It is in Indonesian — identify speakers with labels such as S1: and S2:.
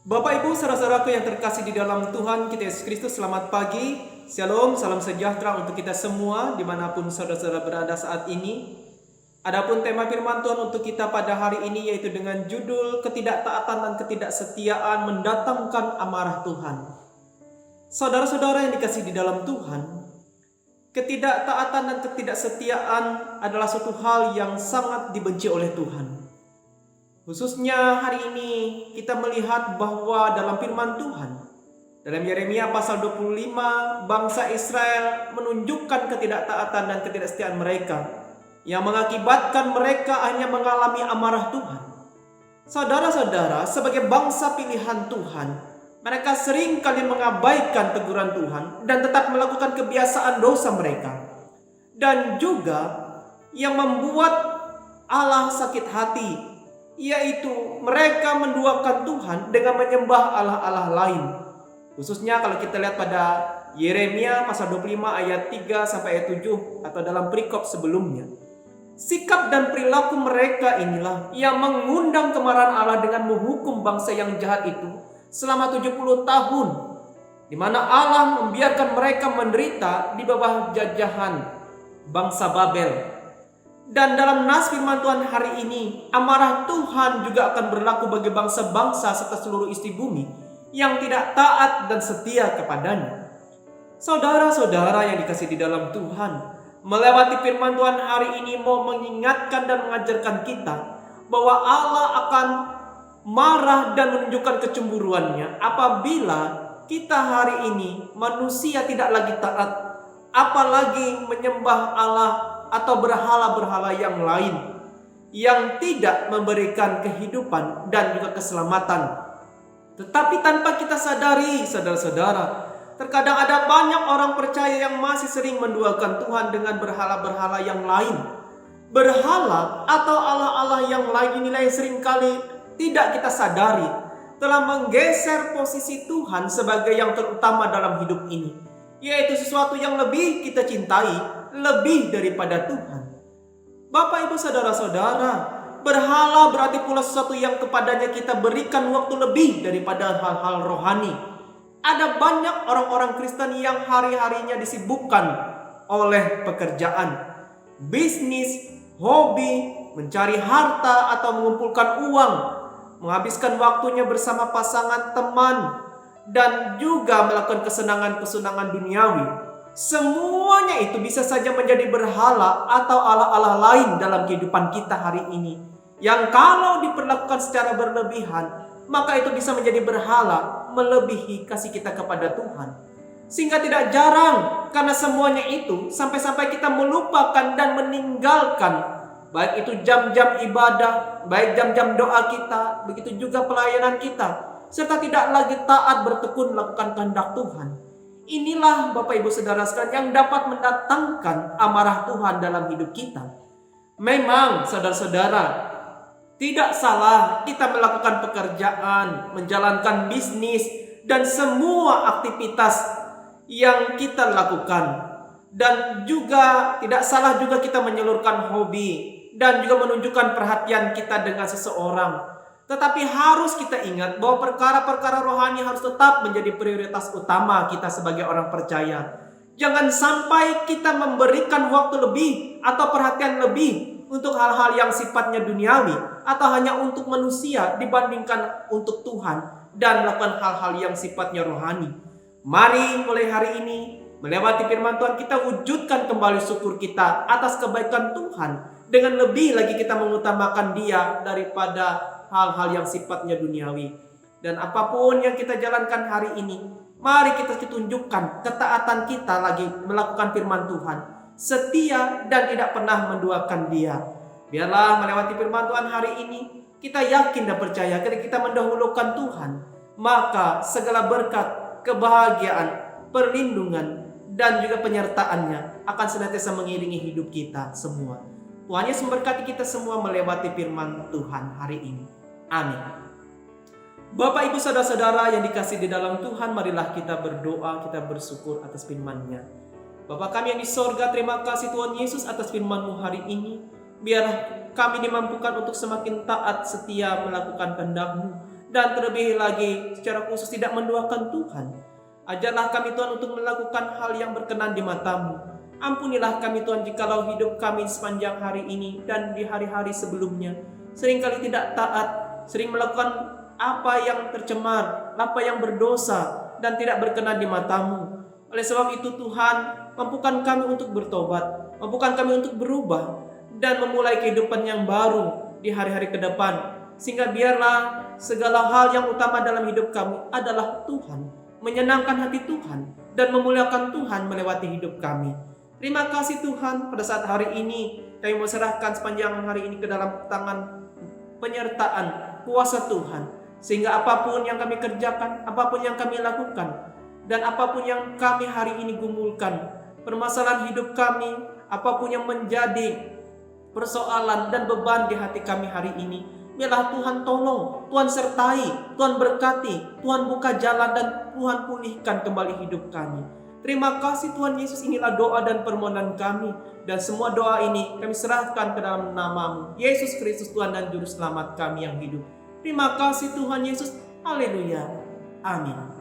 S1: Bapak Ibu, saudara-saudaraku yang terkasih di dalam Tuhan kita Yesus Kristus, selamat pagi. Shalom, salam sejahtera untuk kita semua dimanapun saudara-saudara berada saat ini. Adapun tema firman Tuhan untuk kita pada hari ini yaitu dengan judul ketidaktaatan dan ketidaksetiaan mendatangkan amarah Tuhan. Saudara-saudara yang dikasih di dalam Tuhan, ketidaktaatan dan ketidaksetiaan adalah suatu hal yang sangat dibenci oleh Tuhan. Khususnya hari ini kita melihat bahwa dalam firman Tuhan, dalam Yeremia pasal 25, bangsa Israel menunjukkan ketidaktaatan dan ketidaksetiaan mereka yang mengakibatkan mereka hanya mengalami amarah Tuhan. Saudara-saudara, sebagai bangsa pilihan Tuhan, mereka sering kali mengabaikan teguran Tuhan dan tetap melakukan kebiasaan dosa mereka. Dan juga yang membuat Allah sakit hati, yaitu mereka menduakan Tuhan dengan menyembah Allah-Allah lain. Khususnya kalau kita lihat pada Yeremia pasal 25 ayat 3 sampai ayat 7 atau dalam perikop sebelumnya. Sikap dan perilaku mereka inilah yang mengundang kemarahan Allah dengan menghukum bangsa yang jahat itu selama 70 tahun, di mana Allah membiarkan mereka menderita di bawah jajahan bangsa Babel. Dan dalam nas firman Tuhan hari ini, amarah Tuhan juga akan berlaku bagi bangsa-bangsa serta seluruh isi bumi yang tidak taat dan setia kepadanya. Saudara-saudara yang dikasihi di dalam Tuhan, melewati firman Tuhan hari ini mau mengingatkan dan mengajarkan kita bahwa Allah akan marah dan menunjukkan kecemburuannya apabila kita hari ini manusia tidak lagi taat, apalagi menyembah Allah atau berhala-berhala yang lain yang tidak memberikan kehidupan dan juga keselamatan. Tetapi tanpa kita sadari, saudara-saudara, terkadang ada banyak orang percaya yang masih sering menduakan Tuhan dengan berhala-berhala yang lain. Berhala atau Allah-Allah yang lain inilah yang seringkali tidak kita sadari telah menggeser posisi Tuhan sebagai yang terutama dalam hidup ini, yaitu sesuatu yang lebih kita cintai lebih daripada Tuhan. Bapak Ibu saudara-saudara, berhala berarti pula sesuatu yang kepadanya kita berikan waktu lebih daripada hal-hal rohani. Ada banyak orang-orang Kristen yang hari-harinya disibukkan oleh pekerjaan, bisnis, hobi, mencari harta atau mengumpulkan uang, menghabiskan waktunya bersama pasangan, teman, dan juga melakukan kesenangan-kesenangan duniawi. Semuanya itu bisa saja menjadi berhala atau Allah-Allah lain dalam kehidupan kita hari ini, yang kalau diperlakukan secara berlebihan, maka itu bisa menjadi berhala melebihi kasih kita kepada Tuhan. Sehingga tidak jarang karena semuanya itu sampai-sampai kita melupakan dan meninggalkan baik itu jam-jam ibadah, baik jam-jam doa kita, begitu juga pelayanan kita, serta tidak lagi taat bertekun melakukan kehendak Tuhan. Inilah Bapak Ibu Saudara sekalian yang dapat mendatangkan amarah Tuhan dalam hidup kita. Memang saudara-saudara, tidak salah kita melakukan pekerjaan, menjalankan bisnis, dan semua aktivitas yang kita lakukan. Dan juga tidak salah juga kita menyalurkan hobi dan juga menunjukkan perhatian kita dengan seseorang. Tetapi harus kita ingat bahwa perkara-perkara rohani harus tetap menjadi prioritas utama kita sebagai orang percaya. Jangan sampai kita memberikan waktu lebih atau perhatian lebih untuk hal-hal yang sifatnya duniawi atau hanya untuk manusia dibandingkan untuk Tuhan dan melakukan hal-hal yang sifatnya rohani. Mari mulai hari ini melewati firman Tuhan kita wujudkan kembali syukur kita atas kebaikan Tuhan dengan lebih lagi kita mengutamakan Dia daripada hal-hal yang sifatnya duniawi. Dan apapun yang kita jalankan hari ini, mari kita tunjukkan ketaatan kita lagi melakukan firman Tuhan, setia dan tidak pernah menduakan Dia. Biarlah melewati firman Tuhan hari ini, kita yakin dan percaya ketika kita mendahulukan Tuhan, maka segala berkat, kebahagiaan, perlindungan, dan juga penyertaannya akan senantiasa mengiringi hidup kita semua. Tuhan Yesus memberkati kita semua melewati firman Tuhan hari ini. Amin. Bapak Ibu saudara-saudara yang dikasih di dalam Tuhan, marilah kita berdoa, kita bersyukur atas firman-Nya. Bapa kami yang di sorga, terima kasih Tuhan Yesus atas firman-Mu hari ini. Biar kami dimampukan untuk semakin taat setia melakukan kehendak-Mu Dan terlebih lagi secara khusus tidak menduakan Tuhan. Ajarlah kami Tuhan untuk melakukan hal yang berkenan di mata-Mu. Ampunilah kami Tuhan jikalau hidup kami sepanjang hari ini dan di hari-hari sebelumnya seringkali tidak taat, sering melakukan apa yang tercemar, apa yang berdosa dan tidak berkenan di mata-Mu. Oleh sebab itu Tuhan, mampukan kami untuk bertobat, mampukan kami untuk berubah dan memulai kehidupan yang baru di hari-hari ke depan. Sehingga biarlah segala hal yang utama dalam hidup kami adalah Tuhan, menyenangkan hati Tuhan dan memuliakan Tuhan melewati hidup kami. Terima kasih Tuhan, pada saat hari ini kami mau serahkan sepanjang hari ini ke dalam tangan penyertaan kuasa Tuhan. Sehingga apapun yang kami kerjakan, apapun yang kami lakukan, dan apapun yang kami hari ini gumulkan, permasalahan hidup kami, apapun yang menjadi persoalan dan beban di hati kami hari ini, biarlah Tuhan tolong, Tuhan sertai, Tuhan berkati, Tuhan buka jalan dan Tuhan pulihkan kembali hidup kami. Terima kasih Tuhan Yesus, inilah doa dan permohonan kami. Dan semua doa ini kami serahkan ke dalam nama-Mu, Yesus Kristus Tuhan dan Juru Selamat kami yang hidup. Terima kasih Tuhan Yesus, haleluya, amin.